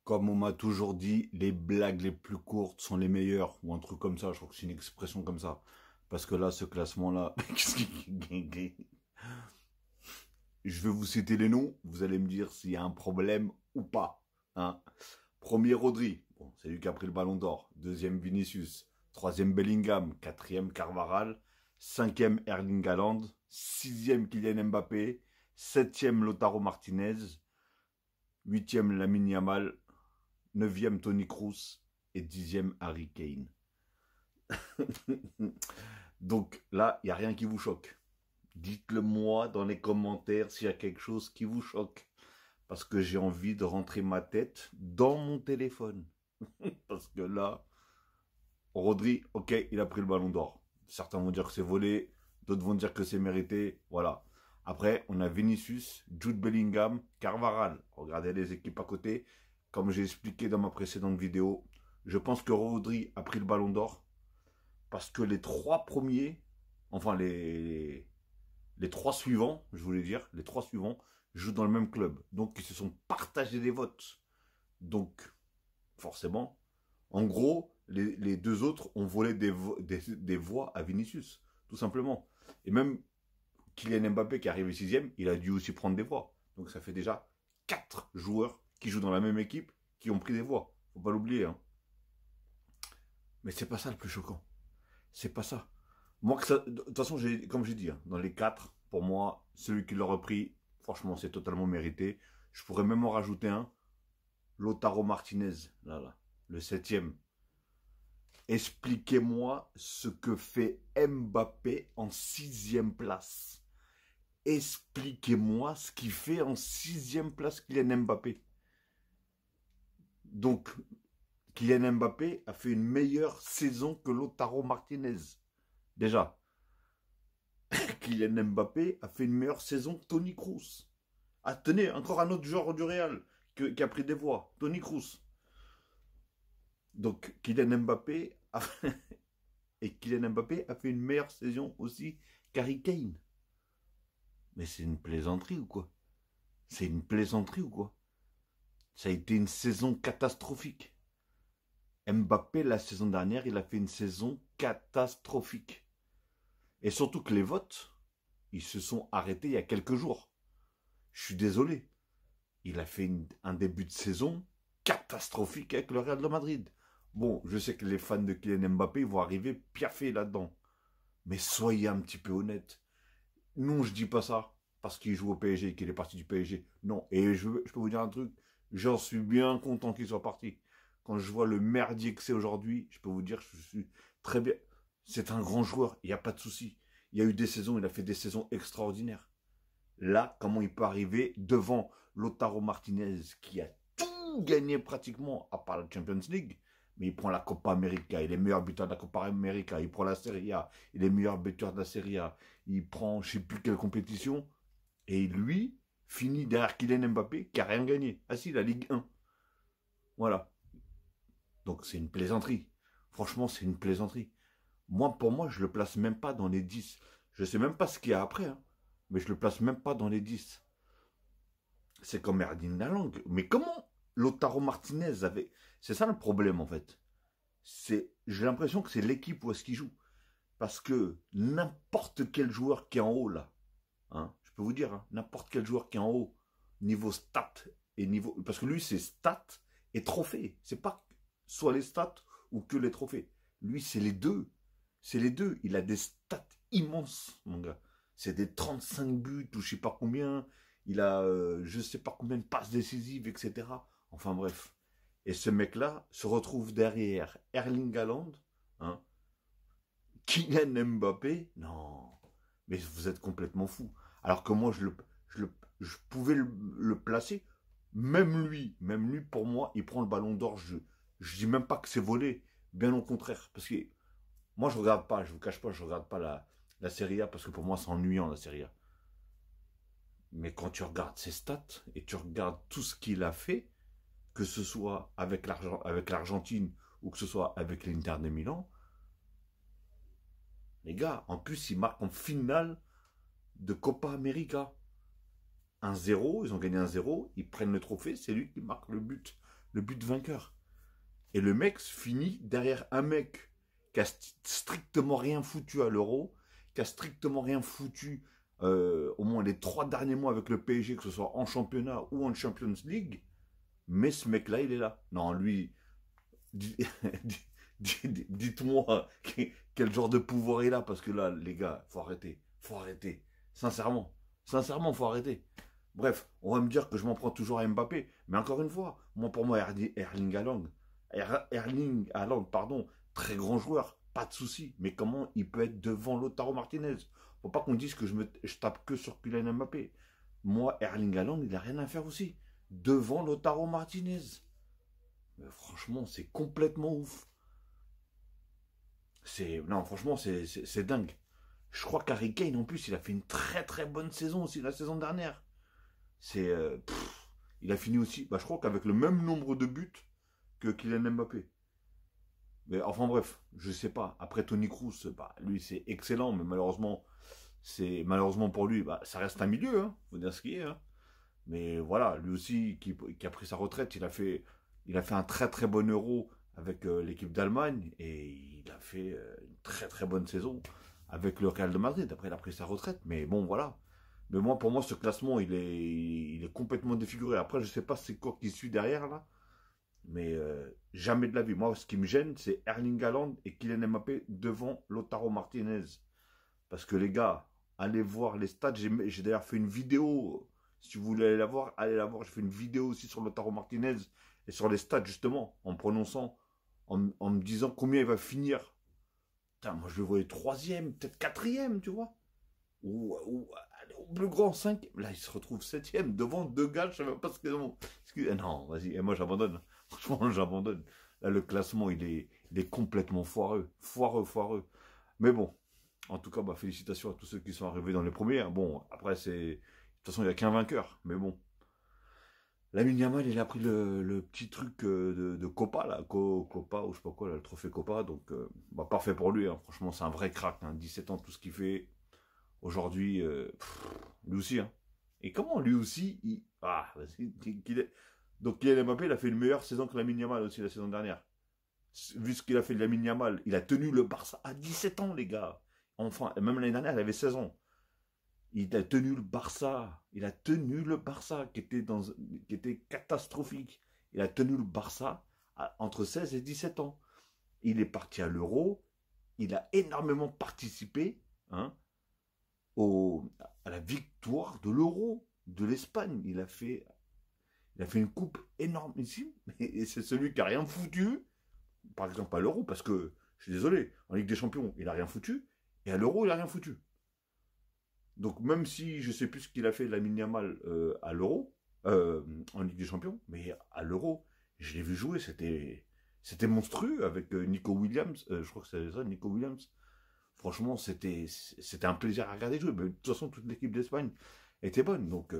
Comme on m'a toujours dit, les blagues les plus courtes sont les meilleures, ou un truc comme ça, je crois que c'est une expression comme ça. Parce que là, ce classement-là, je vais vous citer les noms, vous allez me dire s'il y a un problème ou pas. Hein. Premier Rodri, bon, c'est lui qui a pris le ballon d'or. Deuxième Vinicius. Troisième Bellingham. Quatrième Carvajal. Cinquième Erling Haaland. Sixième Kylian Mbappé. Septième Lautaro Martinez. Huitième Lamine Yamal. Neuvième Toni Kroos. Et dixième Harry Kane. Donc là, il n'y a rien qui vous choque. Dites-le moi dans les commentaires s'il y a quelque chose qui vous choque. Parce que j'ai envie de rentrer ma tête dans mon téléphone. Parce que là, Rodri, ok, il a pris le ballon d'or. Certains vont dire que c'est volé, d'autres vont dire que c'est mérité. Voilà. Après, on a Vinicius, Jude Bellingham, Carvajal. Regardez les équipes à côté. Comme j'ai expliqué dans ma précédente vidéo, je pense que Rodri a pris le ballon d'or. Parce que les trois premiers, enfin les trois suivants, je voulais dire, les trois suivants jouent dans le même club. Donc, ils se sont partagés des votes. Donc, forcément, en gros, les deux autres ont volé des voix à Vinicius, tout simplement. Et même Kylian Mbappé, qui est arrivé sixième, il a dû aussi prendre des voix. Donc, ça fait déjà 4 joueurs qui jouent dans la même équipe qui ont pris des voix. Faut pas l'oublier. Hein. Mais c'est pas ça le plus choquant. C'est pas ça. Moi, de toute façon, comme j'ai dit, hein, dans les 4, pour moi, celui qui l'a repris, franchement, c'est totalement mérité. Je pourrais même en rajouter un. Lautaro Martinez, là, le 7e. Expliquez-moi ce que fait Mbappé en 6e place. Expliquez-moi ce qu'il fait en 6e place Kylian Mbappé. Donc, Kylian Mbappé a fait une meilleure saison que Lautaro Martinez. Déjà. Kylian Mbappé a fait une meilleure saison que Toni Kroos. Ah, tenez, encore un autre joueur du Real qui a pris des voix. Toni Kroos. Donc, Kylian Mbappé a fait une meilleure saison aussi qu'Harry Kane. Mais c'est une plaisanterie ou quoi? C'est une plaisanterie ou quoi? Ça a été une saison catastrophique. Mbappé, la saison dernière, il a fait une saison catastrophique. Et surtout que les votes, ils se sont arrêtés il y a quelques jours. Je suis désolé. Il a fait un début de saison catastrophique avec le Real de Madrid. Bon, je sais que les fans de Kylian Mbappé vont arriver piaffés là-dedans. Mais soyez un petit peu honnête. Non, je dis pas ça parce qu'il joue au PSG et qu'il est parti du PSG. Non, et je peux vous dire un truc. J'en suis bien content qu'il soit parti. Quand je vois le merdier que c'est aujourd'hui, je peux vous dire que je suis très bien. C'est un grand joueur, il n'y a pas de souci. Il y a eu des saisons, il a fait des saisons extraordinaires. Là, comment il peut arriver devant Lautaro Martinez qui a tout gagné pratiquement, à part la Champions League, mais il prend la Copa América, il est meilleur buteur de la Copa América, il prend la Serie A, il est meilleur buteur de la Serie A, il prend je ne sais plus quelle compétition, et lui finit derrière Kylian Mbappé qui n'a rien gagné. Ah si, la Ligue 1. Voilà. Donc c'est une plaisanterie. Franchement, c'est une plaisanterie. Moi, pour moi, je le place même pas dans les 10. Je sais même pas ce qu'il y a après, hein, mais je le place même pas dans les 10. C'est comme Erling Haaland. Mais comment Lautaro Martinez avait... C'est ça le problème, en fait. J'ai l'impression que c'est l'équipe où est-ce qu'il joue. Parce que n'importe quel joueur qui est en haut, là, hein, je peux vous dire, hein, n'importe quel joueur qui est en haut, niveau stats et niveau... Parce que lui, c'est stats et trophées. C'est pas soit les stats ou que les trophées. Lui, c'est les deux. C'est les deux. Il a des stats immenses, mon gars. C'est des 35 buts ou je sais pas combien. Il a je sais pas combien de passes décisives, etc. Enfin bref. Et ce mec-là se retrouve derrière Erling Haaland, hein, Kylian Mbappé. Non. Mais vous êtes complètement fou. Alors que moi, je pouvais le placer. Même lui, pour moi, il prend le ballon d'or. Je dis même pas que c'est volé. Bien au contraire. Parce que moi, je regarde pas, je vous cache pas, je regarde pas la Serie A parce que pour moi, c'est ennuyant la Serie A. Mais quand tu regardes ses stats et tu regardes tout ce qu'il a fait, que ce soit avec l'Argentine ou que ce soit avec l'Inter de Milan, les gars, en plus, ils marquent en finale de Copa América. 1-0, ils ont gagné 1-0, ils prennent le trophée, c'est lui qui marque le but le but vainqueur. Et le mec finit derrière un mec qui a strictement rien foutu à l'Euro, qui a strictement rien foutu au moins les 3 derniers mois avec le PSG, que ce soit en championnat ou en Champions League. Mais ce mec-là, il est là. Non, lui, dites-moi quel genre de pouvoir il a, parce que là, les gars, faut arrêter. Faut arrêter. Sincèrement. Sincèrement, faut arrêter. Bref, on va me dire que je m'en prends toujours à Mbappé. Mais encore une fois, pour moi, Erling Haaland, pardon, très grand joueur, pas de souci. Mais comment il peut être devant Lautaro Martinez? Faut pas qu'on dise que je tape que sur Kylian Mbappé. Moi, Erling Haaland, il a rien à faire aussi. Devant Lautaro Martinez. Mais franchement, c'est complètement ouf. Non, franchement, c'est dingue. Je crois qu'Harry Kane, en plus, il a fait une très très bonne saison aussi la saison dernière. C'est, il a fini aussi, bah, je crois qu'avec le même nombre de buts que Kylian Mbappé. Mais enfin bref, je sais pas. Après Toni Kroos, bah, lui c'est excellent, mais malheureusement pour lui, bah, ça reste un milieu, hein, faut dire ce qui est. Hein. Mais voilà, lui aussi qui a pris sa retraite, il a fait un très très bon Euro avec l'équipe d'Allemagne et il a fait une très très bonne saison avec le Real de Madrid. Après, il a pris sa retraite, mais bon, voilà. Mais moi, pour moi, ce classement, il est complètement défiguré. Après, je sais pas c'est quoi qui suit derrière là, mais jamais de la vie. Moi, ce qui me gêne, c'est Erling Haaland et Kylian Mbappé devant Lautaro Martinez. Parce que les gars, allez voir les stats. J'ai d'ailleurs fait une vidéo. Si vous voulez aller la voir, allez la voir. J'ai fait une vidéo aussi sur Lautaro Martinez et sur les stats, justement, en prononçant, en me disant combien il va finir. Putain, moi, je le voyais troisième, peut-être quatrième, tu vois. Ou au plus grand, 5. Là, il se retrouve septième devant 2 gars. Je sais même pas ce qu'ils ont. Non, vas-y. Et moi, j'abandonne. Franchement, j'abandonne. Là, le classement, il est complètement foireux. Foireux, foireux. Mais bon. En tout cas, bah, félicitations à tous ceux qui sont arrivés dans les premiers. Hein. Bon, après, de toute façon, il n'y a qu'un vainqueur. Mais bon. Lamine Yamal, il a pris le petit truc de Copa, là. Copa, ou je sais pas quoi, là, le trophée Copa. Donc, bah, parfait pour lui. Hein. Franchement, c'est un vrai crack. Hein. 17 ans, tout ce qu'il fait. Aujourd'hui, lui aussi. Hein. Et comment lui aussi, ah, vas-y, donc Kylian Mbappé, il a fait une meilleure saison que Lamine Yamal aussi la saison dernière. Vu ce qu'il a fait de Lamine Yamal, il a tenu le Barça à 17 ans, les gars. Enfin, même l'année dernière, il avait 16 ans. Il a tenu le Barça. Il a tenu le Barça qui était catastrophique. Il a tenu le Barça entre 16 et 17 ans. Il est parti à l'Euro. Il a énormément participé hein, à la victoire de l'Euro de l'Espagne. Il a fait une coupe énormissime. Et c'est celui qui a rien foutu. Par exemple à l'Euro, parce que, je suis désolé, en Ligue des Champions, il a rien foutu. Et à l'Euro, il a rien foutu. Donc même si je sais plus ce qu'il a fait Lamine Yamal à l'Euro, en Ligue des Champions, mais à l'Euro, je l'ai vu jouer, c'était monstrueux avec Nico Williams, je crois que c'est ça, Nico Williams. Franchement, c'était un plaisir à regarder jouer. Mais de toute façon, toute l'équipe d'Espagne était bonne. Donc,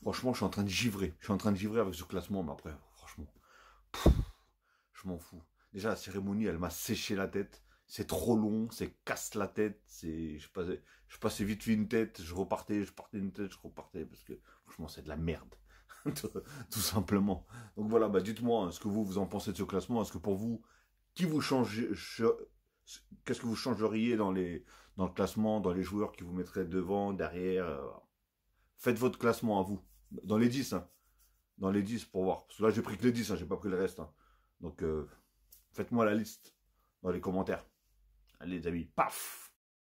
franchement, je suis en train de givrer. Je suis en train de givrer avec ce classement, mais après, franchement, je m'en fous. Déjà, la cérémonie, elle m'a séché la tête. C'est trop long, c'est casse la tête. Je passais vite fait une tête, je partais une tête, je repartais. Parce que, franchement, c'est de la merde. Tout simplement. Donc voilà, bah, dites-moi ce que vous en pensez de ce classement. Est-ce que pour vous, qui vous change, qu'est-ce que vous changeriez dans le classement, dans les joueurs qui vous mettraient devant, derrière Faites votre classement à vous. Dans les 10, hein. Dans les 10 pour voir. Parce que là, j'ai pris que les 10, hein, j'ai pas pris le reste. Hein. Donc, faites-moi la liste dans les commentaires. Allez, les amis, paf!